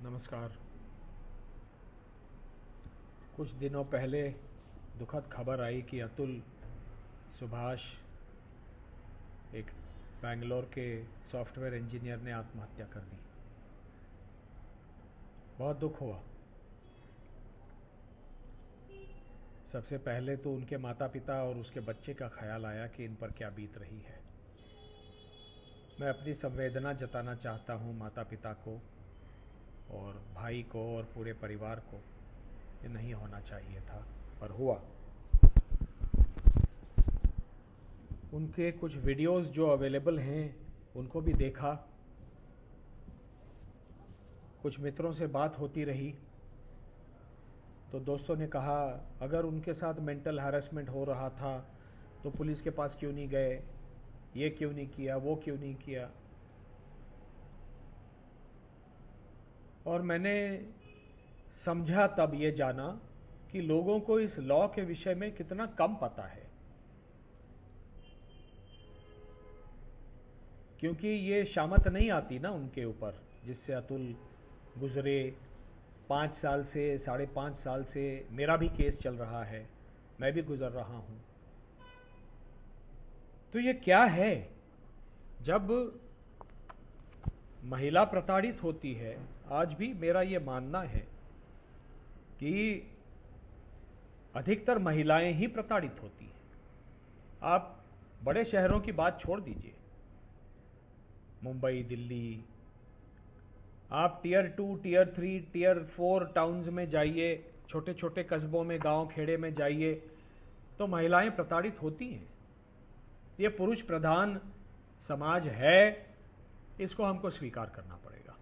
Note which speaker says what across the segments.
Speaker 1: नमस्कार। कुछ दिनों पहले दुखद खबर आई कि अतुल सुभाष, एक बैंगलोर के सॉफ्टवेयर इंजीनियर ने आत्महत्या कर दी। बहुत दुख हुआ। सबसे पहले तो उनके माता पिता और उसके बच्चे का ख्याल आया कि इन पर क्या बीत रही है। मैं अपनी संवेदना जताना चाहता हूँ माता पिता को और भाई को और पूरे परिवार को। ये नहीं होना चाहिए था, पर हुआ। उनके कुछ वीडियोस जो अवेलेबल हैं उनको भी देखा। कुछ मित्रों से बात होती रही तो दोस्तों ने कहा अगर उनके साथ मेंटल हैरेसमेंट हो रहा था तो पुलिस के पास क्यों नहीं गए, ये क्यों नहीं किया, वो क्यों नहीं किया। और मैंने समझा तब ये जाना कि लोगों को इस लॉ के विषय में कितना कम पता है, क्योंकि ये शामत नहीं आती ना उनके ऊपर जिससे अतुल गुजरे। 5 साल से 5.5 साल से मेरा भी केस चल रहा है, मैं भी गुजर रहा हूं। तो ये क्या है, जब महिला प्रताड़ित होती है, आज भी मेरा ये मानना है कि अधिकतर महिलाएं ही प्रताड़ित होती हैं। आप बड़े शहरों की बात छोड़ दीजिए, मुंबई, दिल्ली, आप टियर 2, टियर 3, टियर 4 टाउन्स में जाइए, छोटे छोटे कस्बों में, गांव खेड़े में जाइए, तो महिलाएं प्रताड़ित होती हैं। ये पुरुष प्रधान समाज है, इसको हमको स्वीकार करना पड़ेगा।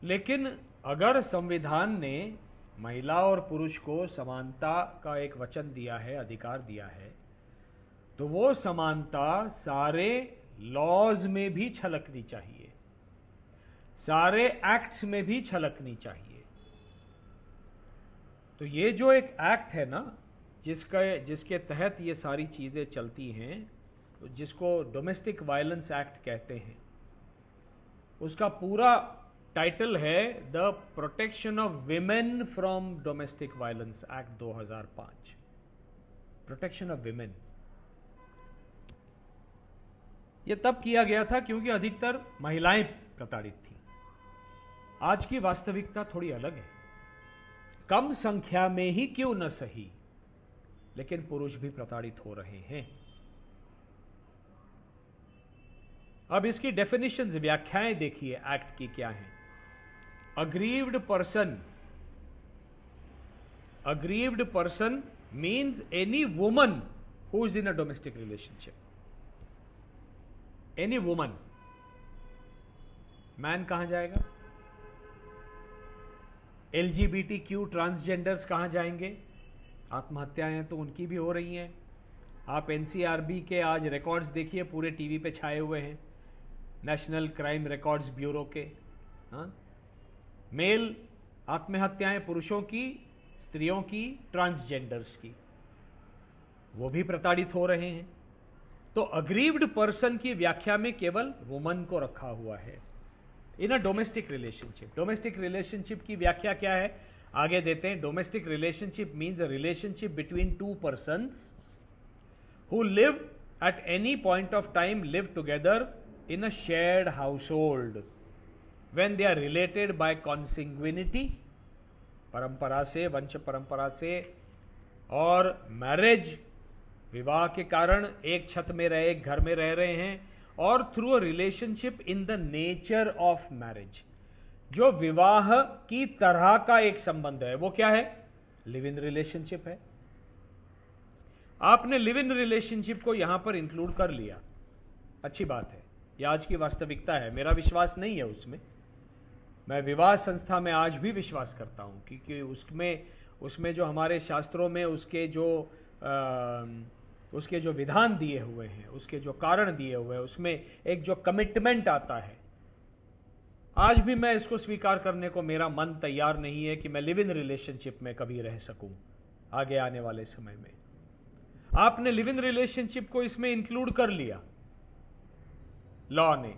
Speaker 1: लेकिन अगर संविधान ने महिला और पुरुष को समानता का एक वचन दिया है, अधिकार दिया है, तो वो समानता सारे लॉज में भी छलकनी चाहिए, सारे एक्ट्स में भी छलकनी चाहिए। तो ये जो एक एक्ट है ना, जिसके तहत ये सारी चीज़ें चलती हैं, तो जिसको डोमेस्टिक वायलेंस एक्ट कहते हैं, उसका पूरा टाइटल है the protection of women from domestic violence act 2005। Protection of women. यह तब किया गया था क्योंकि अधिकतर महिलाएं प्रताड़ित थीं। आज की वास्तविकता थोड़ी अलग है। कम संख्या में ही क्यों न सही, लेकिन पुरुष भी प्रताड़ित हो रहे हैं। अब इसकी डेफिनेशंस, व्याख्याएं देखिए एक्ट की क्या है। Aggrieved person means any woman who is in a domestic relationship. Any woman. Man कहां जाएगा? LGBTQ ट्रांसजेंडर्स कहां जाएंगे? आत्महत्याएं तो उनकी भी हो रही हैं। आप NCRB के आज रिकॉर्ड्स देखिए, पूरे टीवी पे छाए हुए हैं, नेशनल क्राइम रिकॉर्ड्स ब्यूरो के। हाँ, मेल आत्महत्याएं पुरुषों की, स्त्रियों की, ट्रांसजेंडर्स की, वो भी प्रताड़ित हो रहे हैं। तो अग्रीव्ड पर्सन की व्याख्या में केवल वुमन को रखा हुआ है in a domestic relationship. Domestic relationship की व्याख्या क्या है, आगे देते हैं। Domestic relationship means a relationship between two persons who live at any point of time live together in a shared household when they are related by consanguinity, परंपरा से, वंश परंपरा से, और मैरिज, विवाह के कारण एक छत में रहे, एक घर में रह रहे हैं, और through a relationship in the nature of marriage, जो विवाह की तरह का एक संबंध है। वो क्या है? लिव इन रिलेशनशिप है। आपने लिव इन रिलेशनशिप को यहां पर इंक्लूड कर लिया, अच्छी बात है, यह आज की वास्तविकता है। मेरा विश्वास नहीं है उसमें। मैं विवाह संस्था में आज भी विश्वास करता हूं, क्योंकि उसमें जो हमारे शास्त्रों में उसके जो विधान दिए हुए हैं, उसके जो कारण दिए हुए हैं, उसमें एक जो कमिटमेंट आता है। आज भी मैं इसको स्वीकार करने को मेरा मन तैयार नहीं है कि मैं लिव इन रिलेशनशिप में कभी रह सकूं आगे आने वाले समय में। आपने लिव इन रिलेशनशिप को इसमें इंक्लूड कर लिया लॉ ने,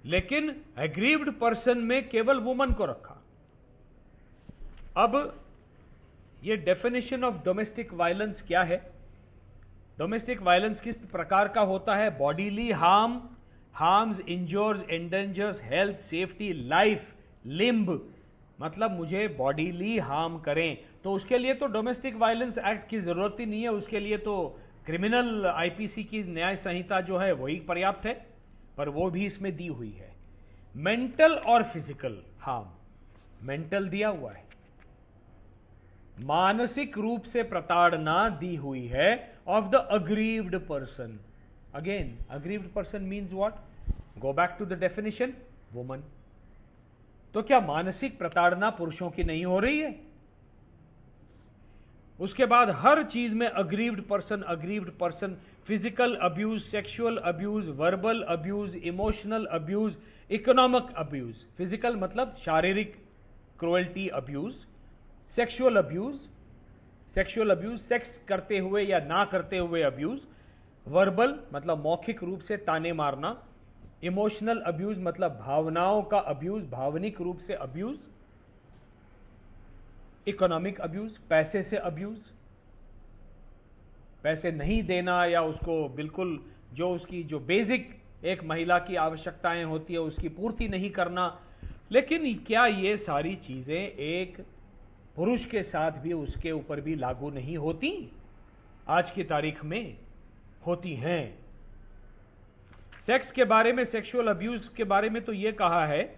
Speaker 1: लेकिन एग्रीव्ड पर्सन में केवल वुमन को रखा। अब ये डेफिनेशन ऑफ डोमेस्टिक वायलेंस क्या है? डोमेस्टिक वायलेंस किस प्रकार का होता है? Bodily harms, injures, endangers health, safety, life, limb, मतलब मुझे बॉडीली हार्म करें तो उसके लिए तो डोमेस्टिक वायलेंस एक्ट की जरूरत ही नहीं है। उसके लिए तो क्रिमिनल आईपीसी की न्याय संहिता जो है वही पर्याप्त है, पर वो भी इसमें दी हुई है। मेंटल और फिजिकल हार्म, मेंटल दिया हुआ है, मानसिक रूप से प्रताड़ना दी हुई है of the aggrieved person. Again aggrieved person means what? Go back to the definition, woman. तो क्या मानसिक प्रताड़ना पुरुषों की नहीं हो रही है? उसके बाद हर चीज में aggrieved person, physical abuse, sexual abuse, verbal abuse, emotional abuse, economic abuse. Physical मतलब शारीरिक cruelty abuse, sexual abuse sex करते हुए या ना करते हुए अब्यूज, वर्बल मतलब मौखिक रूप से ताने मारना, इमोशनल अब्यूज मतलब भावनाओं का अब्यूज, भावनिक रूप से अब्यूज, इकोनॉमिक अब्यूज पैसे से अब्यूज, पैसे नहीं देना या उसको बिल्कुल जो उसकी जो बेसिक एक महिला की आवश्यकताएं होती है उसकी पूर्ति नहीं करना। लेकिन क्या ये सारी चीजें एक पुरुष के साथ भी उसके ऊपर भी लागू नहीं होती? आज की तारीख में होती हैं। सेक्स के बारे में, सेक्सुअल अब्यूज के बारे में तो ये कहा है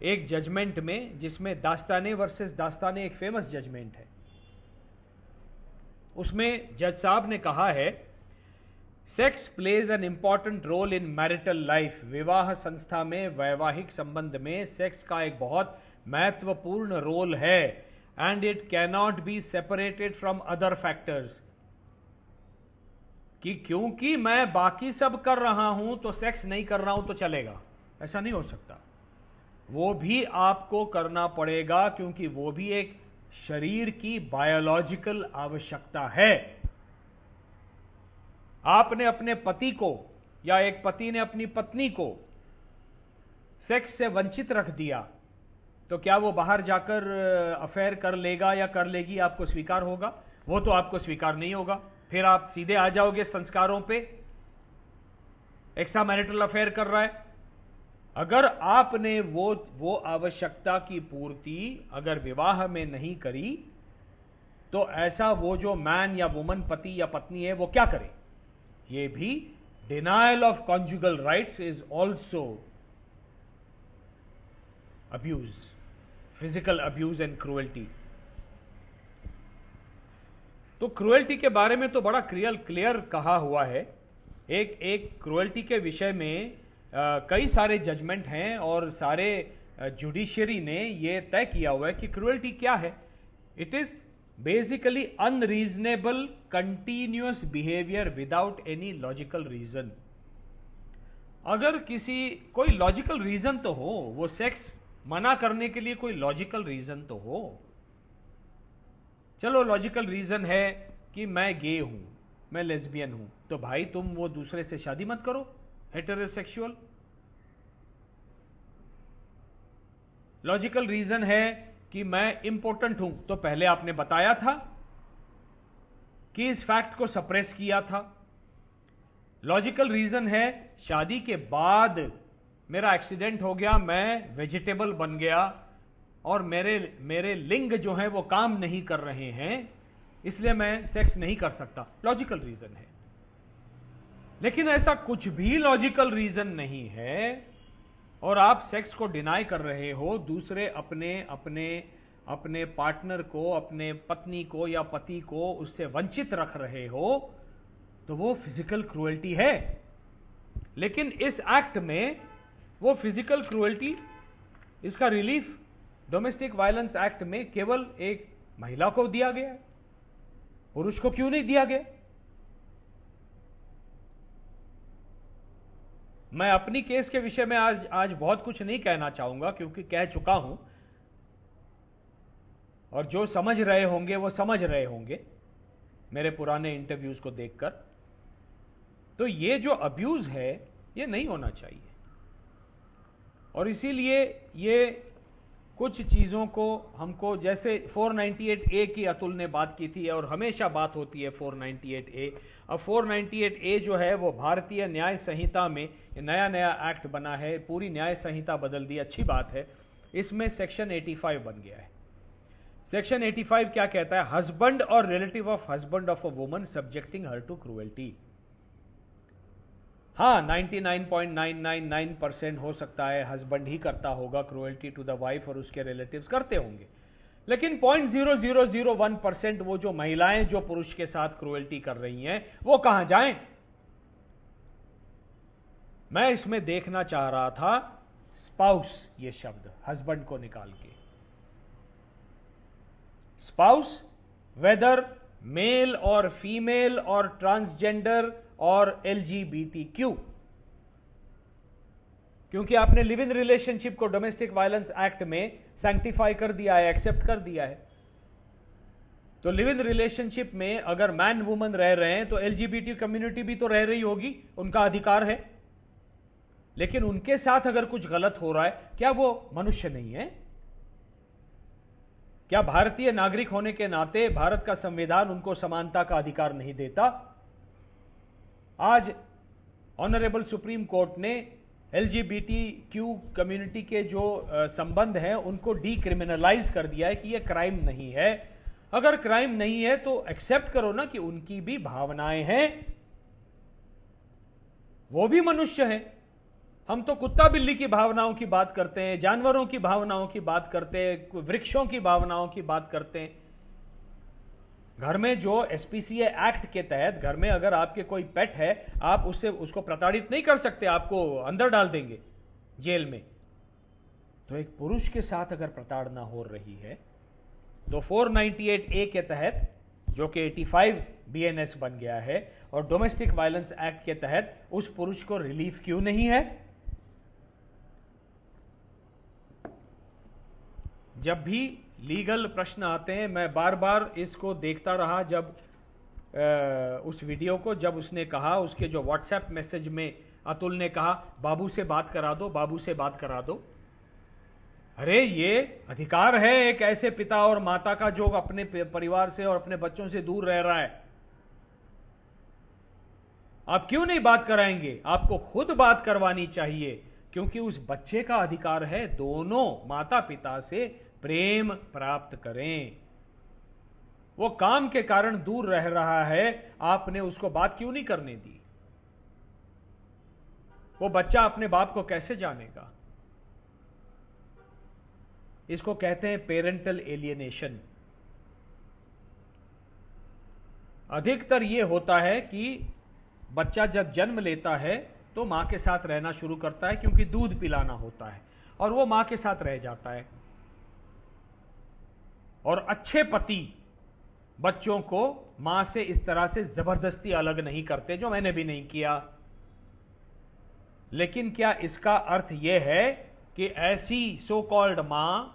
Speaker 1: एक जजमेंट में, जिसमें दास्ताने वर्सेस दास्ताने एक फेमस जजमेंट है, उसमें जज साहब ने कहा है sex plays an important role in marital life. विवाह संस्था में, वैवाहिक संबंध में सेक्स का एक बहुत महत्वपूर्ण रोल है and it cannot be separated from other factors. कि क्योंकि मैं बाकी सब कर रहा हूं तो सेक्स नहीं कर रहा हूं तो चलेगा, ऐसा नहीं हो सकता। वो भी आपको करना पड़ेगा क्योंकि वो भी एक शरीर की बायोलॉजिकल आवश्यकता है। आपने अपने पति को या एक पति ने अपनी पत्नी को सेक्स से वंचित रख दिया तो क्या वो बाहर जाकर अफेयर कर लेगा या कर लेगी आपको स्वीकार होगा? वो तो आपको स्वीकार नहीं होगा। फिर आप सीधे आ जाओगे संस्कारों पे, एक्स्ट्रा मैरिटल अफेयर कर रहा है। अगर आपने वो आवश्यकता की पूर्ति अगर विवाह में नहीं करी तो ऐसा वो जो मैन या वुमन, पति या पत्नी है, वो क्या करे? ये भी denial of conjugal rights is also abuse, physical abuse and cruelty. तो क्रुएल्टी के बारे में तो बड़ा क्लियर कहा हुआ है। एक क्रुएल्टी के विषय में कई सारे जजमेंट हैं और सारे जुडिशियरी ने यह तय किया हुआ है कि क्रुएल्टी क्या है। It is basically unreasonable continuous behaviour without any logical reason. अगर कोई लॉजिकल रीजन तो हो, वो सेक्स मना करने के लिए कोई लॉजिकल रीजन तो हो। चलो लॉजिकल रीजन है कि मैं गे हूं, मैं लेस्बियन हूं, तो भाई तुम वो दूसरे से शादी मत करो, हेटेरोसेक्सुअल। लॉजिकल रीजन है कि मैं इंपॉर्टेंट हूं, तो पहले आपने बताया था कि इस फैक्ट को सप्रेस किया था। लॉजिकल रीजन है शादी के बाद मेरा एक्सीडेंट हो गया, मैं वेजिटेबल बन गया और मेरे लिंग जो है वो काम नहीं कर रहे हैं, इसलिए मैं सेक्स नहीं कर सकता। लॉजिकल रीजन है। लेकिन ऐसा कुछ भी लॉजिकल रीजन नहीं है और आप सेक्स को डिनाई कर रहे हो, दूसरे अपने पार्टनर को, अपने पत्नी को या पति को उससे वंचित रख रहे हो, तो वो फिजिकल क्रूएल्टी है। लेकिन इस एक्ट में वो फिजिकल क्रूएल्टी, इसका रिलीफ डोमेस्टिक वायलेंस एक्ट में केवल एक महिला को दिया गया है, पुरुष को क्यों नहीं दिया गया? मैं अपनी केस के विषय में आज बहुत कुछ नहीं कहना चाहूंगा क्योंकि कह चुका हूं, और जो समझ रहे होंगे वो समझ रहे होंगे मेरे पुराने इंटरव्यूज को देखकर। तो ये जो अब्यूज है ये नहीं होना चाहिए। और इसीलिए ये कुछ चीज़ों को हमको, जैसे 498A की अतुल ने बात की थी और हमेशा बात होती है 498A। अब 498A जो है वो भारतीय न्याय संहिता में नया नया एक्ट बना है, पूरी न्याय संहिता बदल दी, अच्छी बात है। इसमें सेक्शन 85 बन गया है। सेक्शन 85 क्या कहता है? हस्बैंड और relative of husband of a woman subjecting her to cruelty. हाँ, 99.999% हो सकता है हस्बैंड ही करता होगा क्रूएल्टी टू द वाइफ और उसके रिलेटिव्स करते होंगे, लेकिन 0.0001% वो जो महिलाएं जो पुरुष के साथ क्रूएल्टी कर रही हैं वो कहां जाएं? मैं इसमें देखना चाह रहा था स्पाउस, ये शब्द हस्बैंड को निकाल के, स्पाउस वेदर मेल और फीमेल और ट्रांसजेंडर और LGBTQ, क्योंकि आपने लिव इन रिलेशनशिप को डोमेस्टिक वायलेंस एक्ट में सैंक्टिफाई कर दिया है, एक्सेप्ट कर दिया है। तो लिव इन रिलेशनशिप में अगर मैन वुमन रह रहे हैं तो LGBT कम्युनिटी भी तो रह रही होगी, उनका अधिकार है। लेकिन उनके साथ अगर कुछ गलत हो रहा है, क्या वो मनुष्य नहीं है? क्या भारतीय नागरिक होने के नाते भारत का संविधान उनको समानता का अधिकार नहीं देता? आज ऑनरेबल सुप्रीम कोर्ट ने LGBTQ कम्युनिटी के जो संबंध हैं उनको डीक्रिमिनलाइज कर दिया है कि ये क्राइम नहीं है। अगर क्राइम नहीं है तो एक्सेप्ट करो ना कि उनकी भी भावनाएं हैं, वो भी मनुष्य हैं। हम तो कुत्ता बिल्ली की भावनाओं की बात करते हैं, जानवरों की भावनाओं की बात करते हैं, वृक्षों की भावनाओं की बात करते हैं। घर में जो SPCA एक्ट के तहत घर में अगर आपके कोई पेट है, आप उसको प्रताड़ित नहीं कर सकते, आपको अंदर डाल देंगे जेल में। तो एक पुरुष के साथ अगर प्रताड़ना हो रही है तो 498A के तहत, जो कि 85 BNS बन गया है, और डोमेस्टिक वायलेंस एक्ट के तहत उस पुरुष को रिलीफ क्यों नहीं है? जब भी लीगल प्रश्न आते हैं, मैं बार बार इसको देखता रहा। जब उस वीडियो को जब उसने कहा, उसके जो व्हाट्सएप मैसेज में अतुल ने कहा बाबू से बात करा दो, बाबू से बात करा दो। अरे ये अधिकार है एक ऐसे पिता और माता का जो अपने परिवार से और अपने बच्चों से दूर रह रहा है। आप क्यों नहीं बात कराएंगे? आपको खुद बात करवानी चाहिए, क्योंकि उस बच्चे का अधिकार है दोनों माता पिता से प्रेम प्राप्त करें। वो काम के कारण दूर रह रहा है, आपने उसको बात क्यों नहीं करने दी? वो बच्चा अपने बाप को कैसे जानेगा? इसको कहते हैं पेरेंटल एलियनेशन। अधिकतर ये होता है कि बच्चा जब जन्म लेता है तो मां के साथ रहना शुरू करता है, क्योंकि दूध पिलाना होता है, और वो मां के साथ रह जाता है। और अच्छे पति बच्चों को मां से इस तरह से जबरदस्ती अलग नहीं करते, जो मैंने भी नहीं किया। लेकिन क्या इसका अर्थ यह है कि ऐसी सो कॉल्ड मां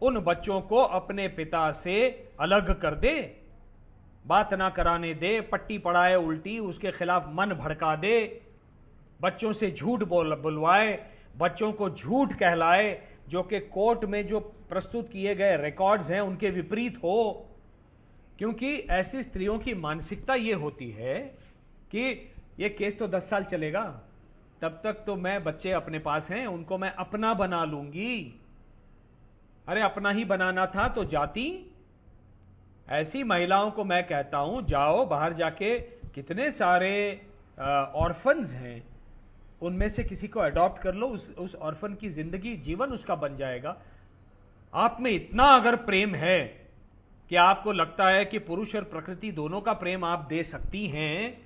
Speaker 1: उन बच्चों को अपने पिता से अलग कर दे, बात ना कराने दे, पट्टी पढ़ाए उल्टी, उसके खिलाफ मन भड़का दे, बच्चों से झूठ बुलवाए, बच्चों को झूठ कहलाए, जो कि कोर्ट में जो प्रस्तुत किए गए रिकॉर्ड्स हैं उनके विपरीत हो? क्योंकि ऐसी स्त्रियों की मानसिकता ये होती है कि ये केस तो 10 साल चलेगा, तब तक तो मैं बच्चे अपने पास हैं, उनको मैं अपना बना लूंगी। अरे अपना ही बनाना था तो जाती। ऐसी महिलाओं को मैं कहता हूं, जाओ बाहर जाके, कितने सारे ऑर्फन्स हैं, उनमें से किसी को अडॉप्ट कर लो, उस ऑर्फन की जिंदगी, जीवन उसका बन जाएगा। आप में इतना अगर प्रेम है कि आपको लगता है कि पुरुष और प्रकृति दोनों का प्रेम आप दे सकती हैं,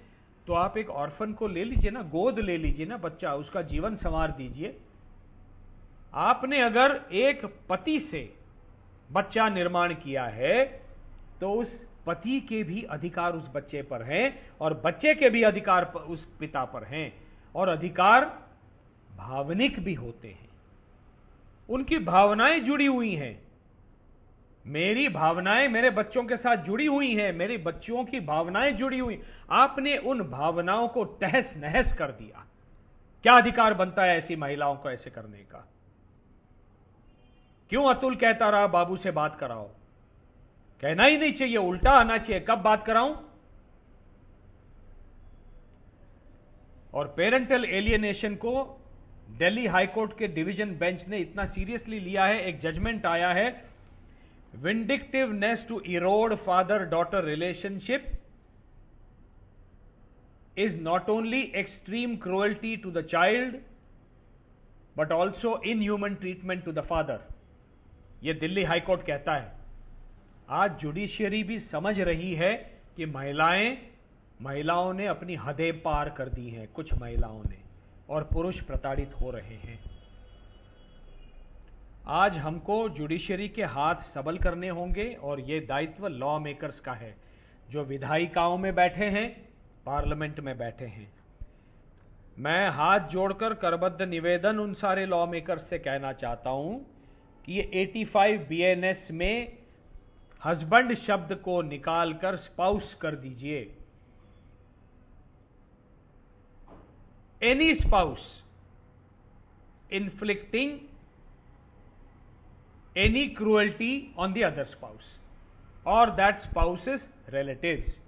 Speaker 1: तो आप एक ऑर्फन को ले लीजिए ना, गोद ले लीजिए ना बच्चा, उसका जीवन संवार दीजिए। आपने अगर एक पति से बच्चा निर्माण किया है तो उस पति के भी अधिकार उस बच्चे पर हैं, और बच्चे के भी अधिकार उस पिता पर हैं, और अधिकार भावनिक भी होते हैं। उनकी भावनाएं जुड़ी हुई हैं। मेरी भावनाएं मेरे बच्चों के साथ जुड़ी हुई हैं, मेरे बच्चों की भावनाएं जुड़ी हुई। आपने उन भावनाओं को तहस नहस कर दिया। क्या अधिकार बनता है ऐसी महिलाओं को ऐसे करने का? क्यों अतुल कहता रहा बाबू से बात कराओ? कहना ही नहीं चाहिए, उल्टा आना चाहिए, कब बात कराऊं? और पेरेंटल एलियनेशन को दिल्ली हाईकोर्ट के डिवीजन बेंच ने इतना सीरियसली लिया है, एक जजमेंट आया है, vindictiveness to erode father daughter relationship is not only extreme cruelty to the child but also inhuman treatment to the father. यह दिल्ली हाईकोर्ट कहता है। आज जुडिशियरी भी समझ रही है कि महिलाओं ने अपनी हदें पार कर दी हैं, कुछ महिलाओं ने, और पुरुष प्रताड़ित हो रहे हैं। आज हमको जुडिशियरी के हाथ सबल करने होंगे और यह दायित्व लॉ मेकर्स का है, जो विधायिकाओं में बैठे हैं, पार्लियामेंट में बैठे हैं। मैं हाथ जोड़कर करबद्ध निवेदन उन सारे लॉ मेकर्स से कहना चाहता हूं कि ये 85 BNS में हस्बैंड शब्द को निकालकर स्पाउस कर दीजिए। Any spouse inflicting any cruelty on the other spouse और that spouse's relatives.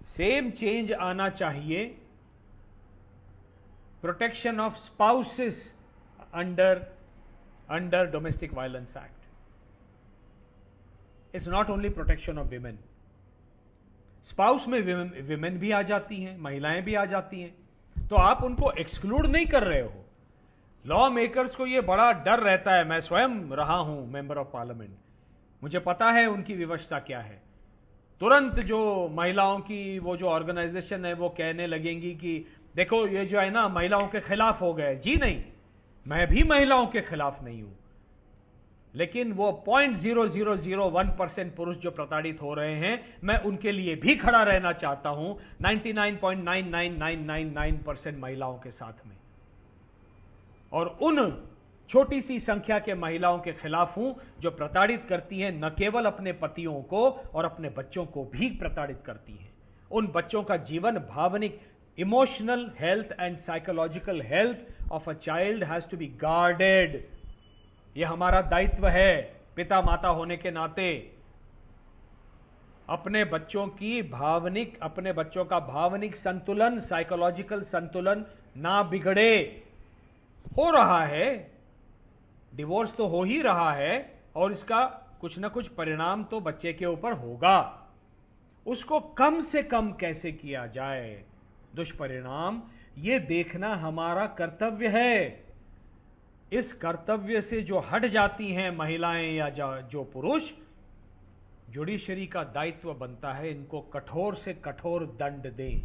Speaker 1: Same change आना चाहिए protection of spouses under domestic violence act. It's not only protection of women, spouse में विमेन भी आ जाती हैं, महिलाएं भी आ जाती हैं, तो आप उनको एक्सक्लूड नहीं कर रहे हो। लॉ मेकर्स को यह बड़ा डर रहता है, मैं स्वयं रहा हूं मेंबर ऑफ पार्लियामेंट, मुझे पता है उनकी विवशता क्या है। तुरंत जो महिलाओं की वो जो ऑर्गेनाइजेशन है वो कहने लगेंगी कि देखो ये जो है ना महिलाओं के खिलाफ हो गए। जी नहीं, मैं भी महिलाओं के खिलाफ नहीं हूं, लेकिन वो 0.0001% पुरुष जो प्रताड़ित हो रहे हैं, मैं उनके लिए भी खड़ा रहना चाहता हूं 99.99999% महिलाओं के साथ में, और उन छोटी सी संख्या के महिलाओं के खिलाफ हूं जो प्रताड़ित करती हैं, न केवल अपने पतियों को और अपने बच्चों को भी प्रताड़ित करती हैं। उन बच्चों का जीवन, भावनिक, emotional health and psychological health of a child has to be guarded. यह हमारा दायित्व है पिता माता होने के नाते। अपने बच्चों का भावनिक संतुलन, साइकोलॉजिकल संतुलन ना बिगड़े। हो रहा है, डिवोर्स तो हो ही रहा है और इसका कुछ ना कुछ परिणाम तो बच्चे के ऊपर होगा। उसको कम से कम कैसे किया जाए दुष्परिणाम, ये देखना हमारा कर्तव्य है। इस कर्तव्य से जो हट जाती हैं महिलाएं या जो पुरुष, जुडिशरी का दायित्व बनता है इनको कठोर से कठोर दंड दें।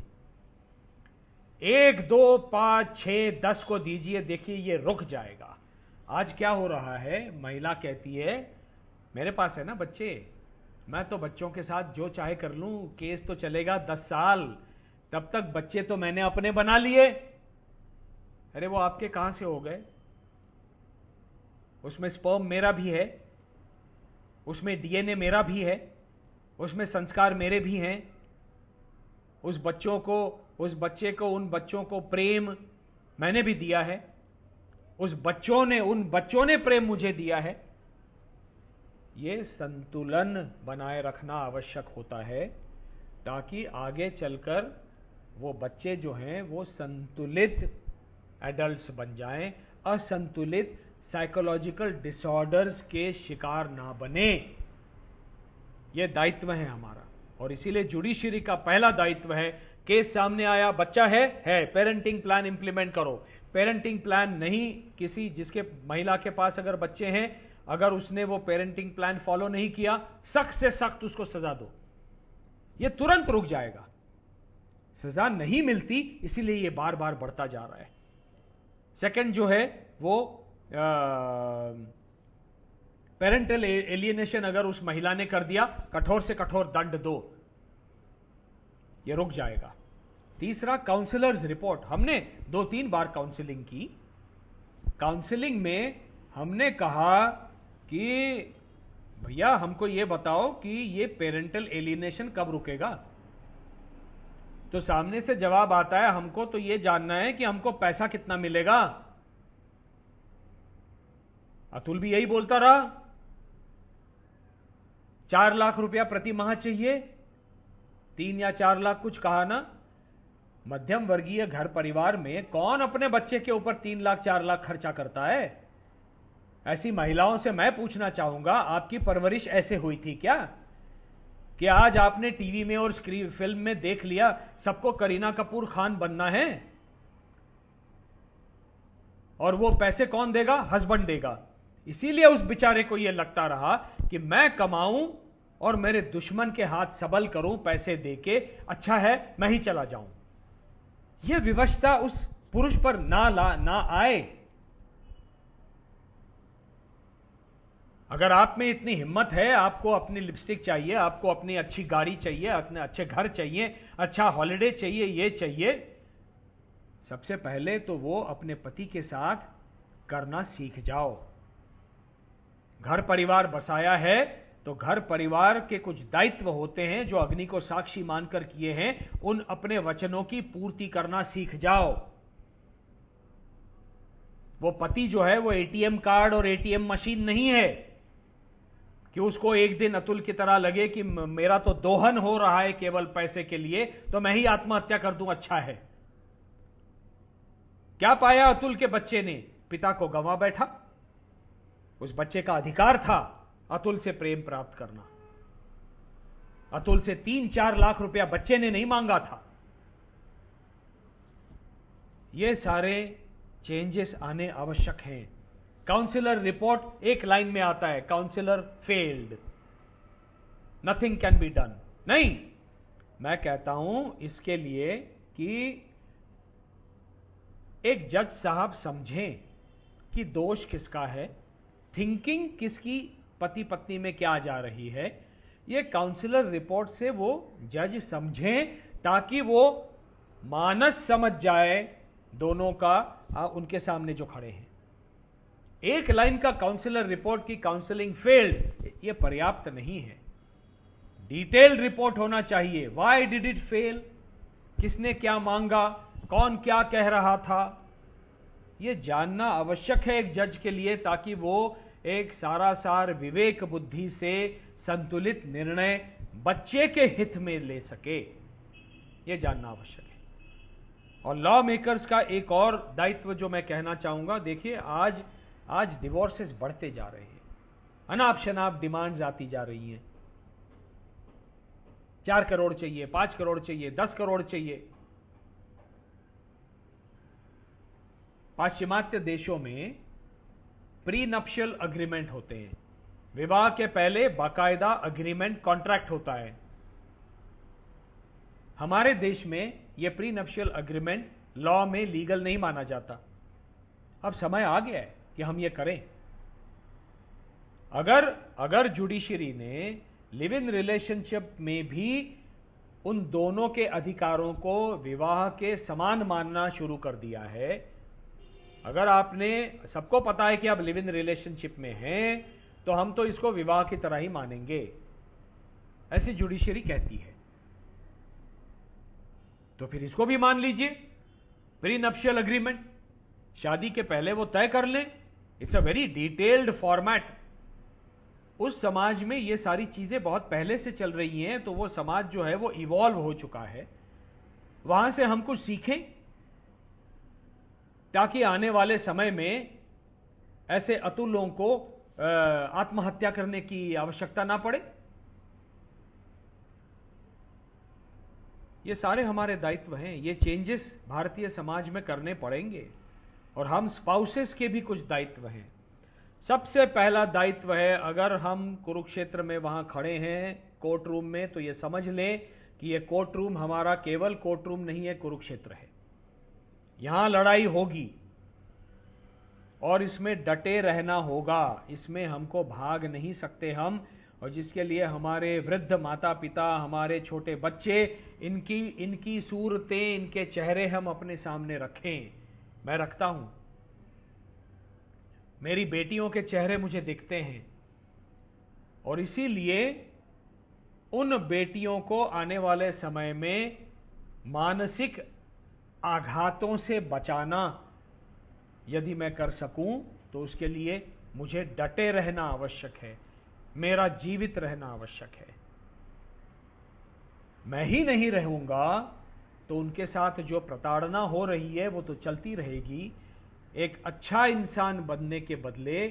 Speaker 1: 1, 2, 5, 6, 10 को दीजिए, देखिए ये रुक जाएगा। आज क्या हो रहा है, महिला कहती है मेरे पास है ना बच्चे, मैं तो बच्चों के साथ जो चाहे कर लूं, केस तो चलेगा 10 साल, तब तक बच्चे तो मैंने अपने बना लिए। अरे वो आपके कहां से हो गए? उसमें स्पर्म मेरा भी है, उसमें DNA मेरा भी है, उसमें संस्कार मेरे भी हैं। उन बच्चों को प्रेम मैंने भी दिया है, उन बच्चों ने प्रेम मुझे दिया है। ये संतुलन बनाए रखना आवश्यक होता है ताकि आगे चलकर वो बच्चे जो हैं वो संतुलित एडल्ट्स बन जाएं, असंतुलित साइकोलॉजिकल डिसऑर्डर्स के शिकार ना बने। ये दायित्व है हमारा, और इसीलिए जुडिशरी का पहला दायित्व है, केस सामने आया, बच्चा है, पेरेंटिंग प्लान इंप्लीमेंट करो। पेरेंटिंग प्लान नहीं, किसी जिसके महिला के पास अगर बच्चे हैं, अगर उसने वो पेरेंटिंग प्लान फॉलो नहीं किया, सख्त से सख्त उसको सजा दो, ये तुरंत रुक जाएगा। सजा नहीं मिलती, इसीलिए ये बार बार बढ़ता जा रहा है। सेकंड जो है वो पेरेंटल एलियनेशन अगर उस महिला ने कर दिया, कठोर से कठोर दंड दो, ये रुक जाएगा। तीसरा, काउंसलर्स रिपोर्ट। हमने 2-3 बार काउंसलिंग की। काउंसलिंग में हमने कहा कि भैया हमको ये बताओ कि ये पेरेंटल एलियनेशन कब रुकेगा। तो सामने से जवाब आता है हमको तो ये जानना है कि हमको पैसा कितना मिलेगा। अतुल भी यही बोलता रहा, 4 लाख रुपया प्रति माह चाहिए, 3 या 4 लाख कुछ कहा ना। मध्यम वर्गीय घर परिवार में कौन अपने बच्चे के ऊपर 3 लाख 4 लाख खर्चा करता है? ऐसी महिलाओं से मैं पूछना चाहूंगा, आपकी परवरिश ऐसे हुई थी क्या कि आज आपने टीवी में और स्क्रीन फिल्म में देख लिया सबको करीना कपूर खान बनना है और वो पैसे कौन देगा? हस्बैंड देगा। इसीलिए उस बेचारे को यह लगता रहा कि मैं कमाऊं और मेरे दुश्मन के हाथ सबल करूं पैसे देके, अच्छा है मैं ही चला जाऊं। यह विवशता उस पुरुष पर ना आए। अगर आप में इतनी हिम्मत है, आपको अपनी लिपस्टिक चाहिए, आपको अपनी अच्छी गाड़ी चाहिए, अपने अच्छे घर चाहिए, अच्छा हॉलिडे चाहिए, ये चाहिए, सबसे पहले तो वो अपने पति के साथ करना सीख जाओ। घर परिवार बसाया है तो घर परिवार के कुछ दायित्व होते हैं जो अग्नि को साक्षी मानकर किए हैं, उन अपने वचनों की पूर्ति करना सीख जाओ। वो पति जो है वो एटीएम कार्ड और एटीएम मशीन नहीं है कि उसको एक दिन अतुल की तरह लगे कि मेरा तो दोहन हो रहा है केवल पैसे के लिए, तो मैं ही आत्महत्या कर दूं, अच्छा है। क्या पाया अतुल के बच्चे ने? पिता को गंवा बैठा। उस बच्चे का अधिकार था अतुल से प्रेम प्राप्त करना। अतुल से 3-4 लाख रुपया बच्चे ने नहीं मांगा था। ये सारे चेंजेस आने आवश्यक हैं। काउंसिलर रिपोर्ट एक लाइन में आता है, counsellor failed, nothing can be done. नहीं, मैं कहता हूं इसके लिए कि एक जज साहब समझें कि दोष किसका है, थिंकिंग किसकी पति पत्नी में क्या जा रही है। ये काउंसिलर रिपोर्ट से वो जज समझें ताकि वो मानस समझ जाए दोनों का, उनके सामने जो खड़े हैं। एक लाइन का काउंसिलर रिपोर्ट की काउंसलिंग फेल्ड, ये पर्याप्त नहीं है। डिटेल्ड रिपोर्ट होना चाहिए। व्हाई डिड इट फेल, किसने क्या मांगा, कौन क्या कह रहा था, ये जानना आवश्यक है एक जज के लिए, ताकि वो एक सारासार विवेक बुद्धि से संतुलित निर्णय बच्चे के हित में ले सके। ये जानना आवश्यक है। और लॉ मेकर्स का एक और दायित्व जो मैं कहना चाहूंगा, देखिए आज डिवोर्सेस बढ़ते जा रहे हैं, अनाप शनाप डिमांड्स आती जा रही हैं। 4 करोड़ चाहिए, 5 करोड़ चाहिए, 10 करोड़ चाहिए। पाश्चिमात्य देशों में प्री नप्शियल अग्रीमेंट होते हैं। विवाह के पहले बाकायदा अग्रीमेंट कॉन्ट्रैक्ट होता है। हमारे देश में यह प्री नप्शियल अग्रीमेंट लॉ में लीगल नहीं माना जाता। अब समय आ गया है कि हम ये करें। अगर जुडिशरी ने लिव इन रिलेशनशिप में भी उन दोनों के अधिकारों को विवाह के समान मानना शुरू कर दिया है, अगर आपने, सबको पता है कि आप लिव इन रिलेशनशिप में हैं, तो हम तो इसको विवाह की तरह ही मानेंगे, ऐसी जुडिशरी कहती है, तो फिर इसको भी मान लीजिए। प्री नप्शियल अग्रीमेंट शादी के पहले वो तय कर लें। It's a very detailed format. उस समाज में ये सारी चीजें बहुत पहले से चल रही हैं, तो वो समाज जो है वो इवॉल्व हो चुका है। वहां से हम कुछ सीखें ताकि आने वाले समय में ऐसे अतुलों को आत्महत्या करने की आवश्यकता ना पड़े। ये सारे हमारे दायित्व हैं। ये चेंजेस भारतीय समाज में करने पड़ेंगे और हम स्पाउसेस के भी कुछ दायित्व हैं। सबसे पहला दायित्व है, अगर हम कुरुक्षेत्र में वहां खड़े हैं कोर्ट रूम में, तो ये समझ लें कि ये कोर्ट रूम हमारा केवल कोर्ट रूम नहीं है, कुरुक्षेत्र है। यहां लड़ाई होगी और इसमें डटे रहना होगा। इसमें हमको भाग नहीं सकते हम, और जिसके लिए हमारे वृद्ध माता पिता, हमारे छोटे बच्चे, इनकी सूरतें, इनके चेहरे हम अपने सामने रखें। मैं रखता हूं, मेरी बेटियों के चेहरे मुझे दिखते हैं, और इसीलिए उन बेटियों को आने वाले समय में मानसिक आघातों से बचाना यदि मैं कर सकूं तो उसके लिए मुझे डटे रहना आवश्यक है, मेरा जीवित रहना आवश्यक है। मैं ही नहीं रहूंगा तो उनके साथ जो प्रताड़ना हो रही है वो तो चलती रहेगी। एक अच्छा इंसान बनने के बदले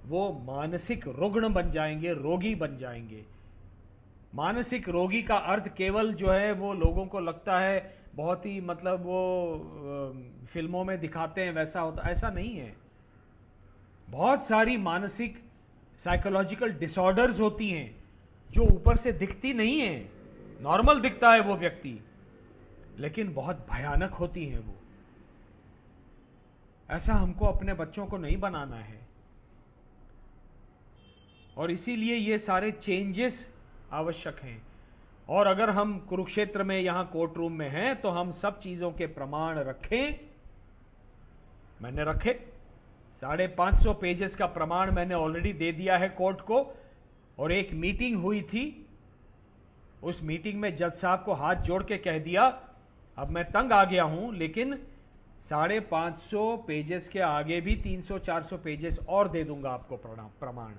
Speaker 1: वो मानसिक रुग्ण बन जाएंगे, रोगी बन जाएंगे। मानसिक रोगी का अर्थ केवल जो है वो लोगों को लगता है बहुत ही मतलब वो फिल्मों में दिखाते हैं वैसा होता, ऐसा नहीं है। बहुत सारी मानसिक साइकोलॉजिकल डिसऑर्डर्स होती हैं जो ऊपर से दिखती नहीं है, नॉर्मल दिखता है वो व्यक्ति, लेकिन बहुत भयानक होती हैं वो। ऐसा हमको अपने बच्चों को नहीं बनाना है और इसीलिए ये सारे चेंजेस आवश्यक हैं। और अगर हम कुरुक्षेत्र में यहां कोर्ट रूम में हैं तो हम सब चीजों के प्रमाण रखें। मैंने रखे 550 पेजेस का प्रमाण मैंने ऑलरेडी दे दिया है कोर्ट को। और एक मीटिंग हुई थी, उस मीटिंग में जज साहब को हाथ जोड़ के कह दिया, अब मैं तंग आ गया हूं लेकिन 550 पेजेस के आगे भी 300-400 पेजेस और दे दूंगा आपको प्रमाण,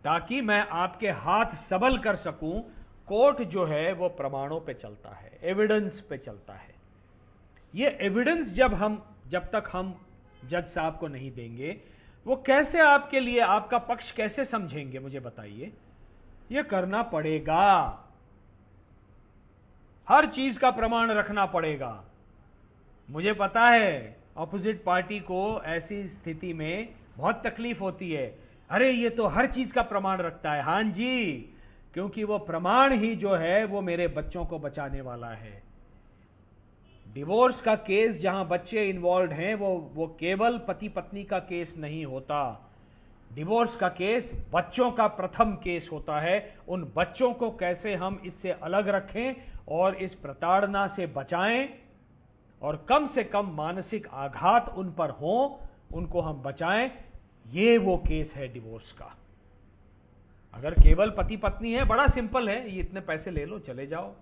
Speaker 1: ताकि मैं आपके हाथ सबल कर सकूं। कोर्ट जो है वो प्रमाणों पे चलता है, एविडेंस पे चलता है। ये एविडेंस जब तक हम जज साहब को नहीं देंगे, वो कैसे आपके लिए आपका पक्ष कैसे समझेंगे, मुझे बताइए। ये करना पड़ेगा, हर चीज का प्रमाण रखना पड़ेगा। मुझे पता है ऑपोजिट पार्टी को ऐसी स्थिति में बहुत तकलीफ होती है, अरे ये तो हर चीज का प्रमाण रखता है। हां जी, क्योंकि वो प्रमाण ही जो है वो मेरे बच्चों को बचाने वाला है। डिवोर्स का केस जहां बच्चे इन्वॉल्व हैं वो केवल पति पत्नी का केस नहीं होता। डिवोर्स का केस बच्चों का प्रथम केस होता है। उन बच्चों को कैसे हम इससे अलग रखें और इस प्रताड़ना से बचाएं और कम से कम मानसिक आघात उन पर हो, उनको हम बचाएं, ये वो केस है डिवोर्स का। अगर केवल पति पत्नी है, बड़ा सिंपल है, ये इतने पैसे ले लो चले जाओ,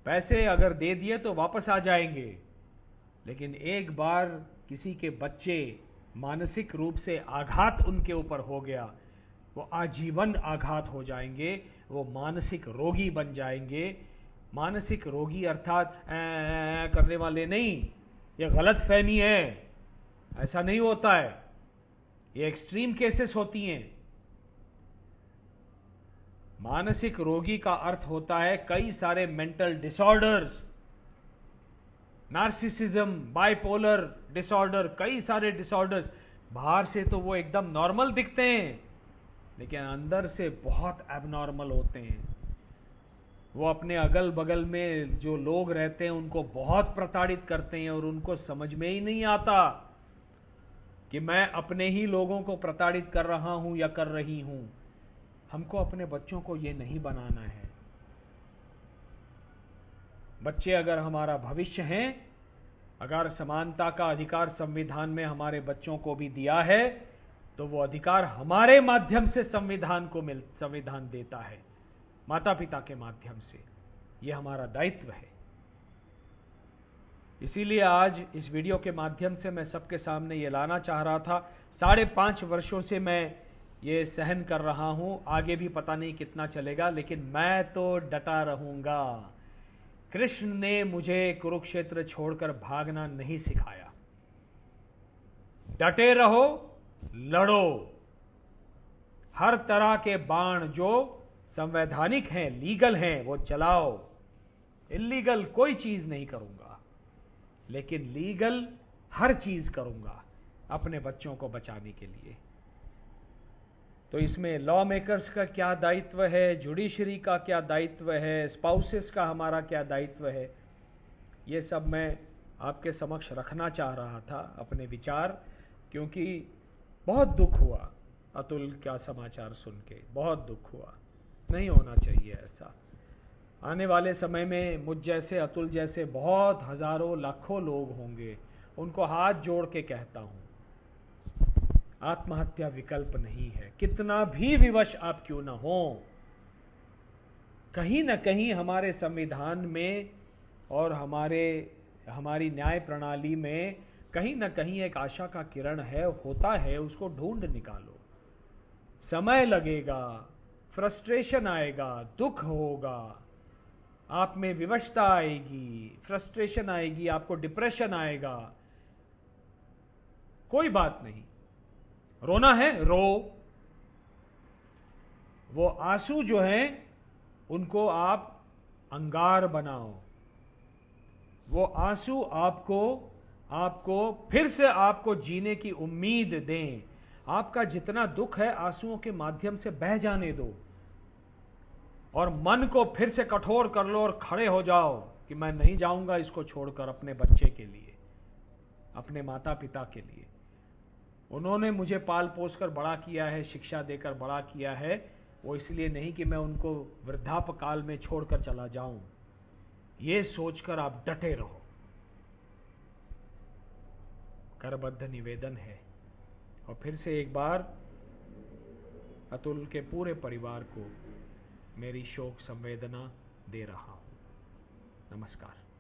Speaker 1: पैसे अगर दे दिए तो वापस आ जाएंगे। लेकिन एक बार किसी के बच्चे मानसिक रूप से आघात उनके ऊपर हो गया, वो आजीवन आघात हो जाएंगे, वो मानसिक रोगी बन जाएंगे। मानसिक रोगी अर्थात करने वाले नहीं, ये गलत फहमी है, ऐसा नहीं होता है, ये एक्सट्रीम केसेस होती हैं। मानसिक रोगी का अर्थ होता है कई सारे mental disorders, narcissism, bipolar disorder, कई सारे डिसऑर्डर्स। बाहर से तो वो एकदम नॉर्मल दिखते हैं लेकिन अंदर से बहुत एबनॉर्मल होते हैं। वो अपने अगल बगल में जो लोग रहते हैं उनको बहुत प्रताड़ित करते हैं और उनको समझ में ही नहीं आता कि मैं अपने ही लोगों को प्रताड़ित कर रहा हूं या कर रही हूं। हमको अपने बच्चों को ये नहीं बनाना है। बच्चे अगर हमारा भविष्य हैं, अगर समानता का अधिकार संविधान में हमारे बच्चों को भी दिया है तो वो अधिकार हमारे माध्यम से संविधान देता है, माता पिता के माध्यम से। ये हमारा दायित्व है। इसीलिए आज इस वीडियो के माध्यम से मैं सबके सामने ये लाना चाह रहा था। 5.5 वर्षों से मैं ये सहन कर रहा हूं, आगे भी पता नहीं कितना चलेगा, लेकिन मैं तो डटा रहूंगा। कृष्ण ने मुझे कुरुक्षेत्र छोड़कर भागना नहीं सिखाया। डटे रहो, लड़ो। हर तरह के बाण जो संवैधानिक हैं, लीगल हैं, वो चलाओ। इलीगल कोई चीज नहीं करूंगा, लेकिन लीगल हर चीज करूंगा अपने बच्चों को बचाने के लिए। तो इसमें लॉ मेकर्स का क्या दायित्व है, जुडिशरी का क्या दायित्व है, स्पाउसेस का हमारा क्या दायित्व है, ये सब मैं आपके समक्ष रखना चाह रहा था अपने विचार। क्योंकि बहुत दुख हुआ अतुल का समाचार सुन के, बहुत दुख हुआ। नहीं होना चाहिए ऐसा। आने वाले समय में मुझ जैसे, अतुल जैसे बहुत हजारों लाखों लोग होंगे। उनको हाथ जोड़ के कहता हूं, आत्महत्या विकल्प नहीं है। कितना भी विवश आप क्यों ना हो, कहीं ना कहीं हमारे संविधान में और हमारी न्याय प्रणाली में कहीं ना कहीं एक आशा का किरण है, होता है, उसको ढूंढ निकालो। समय लगेगा, फ्रस्ट्रेशन आएगा, दुख होगा, आप में विवशता आएगी, फ्रस्ट्रेशन आएगी, आपको डिप्रेशन आएगा, कोई बात नहीं। रोना है, रो। वो आंसू जो हैं उनको आप अंगार बनाओ। वो आंसू आपको फिर से आपको जीने की उम्मीद दें। आपका जितना दुख है आंसुओं के माध्यम से बह जाने दो और मन को फिर से कठोर कर लो और खड़े हो जाओ कि मैं नहीं जाऊंगा इसको छोड़कर, अपने बच्चे के लिए, अपने माता पिता के लिए। उन्होंने मुझे पाल पोस कर बड़ा किया है, शिक्षा देकर बड़ा किया है, वो इसलिए नहीं कि मैं उनको वृद्धापकाल में छोड़कर चला जाऊं। ये सोचकर आप डटे रहो। करबद्ध निवेदन है। और फिर से एक बार अतुल के पूरे परिवार को मेरी शोक संवेदना दे रहा हूं। नमस्कार।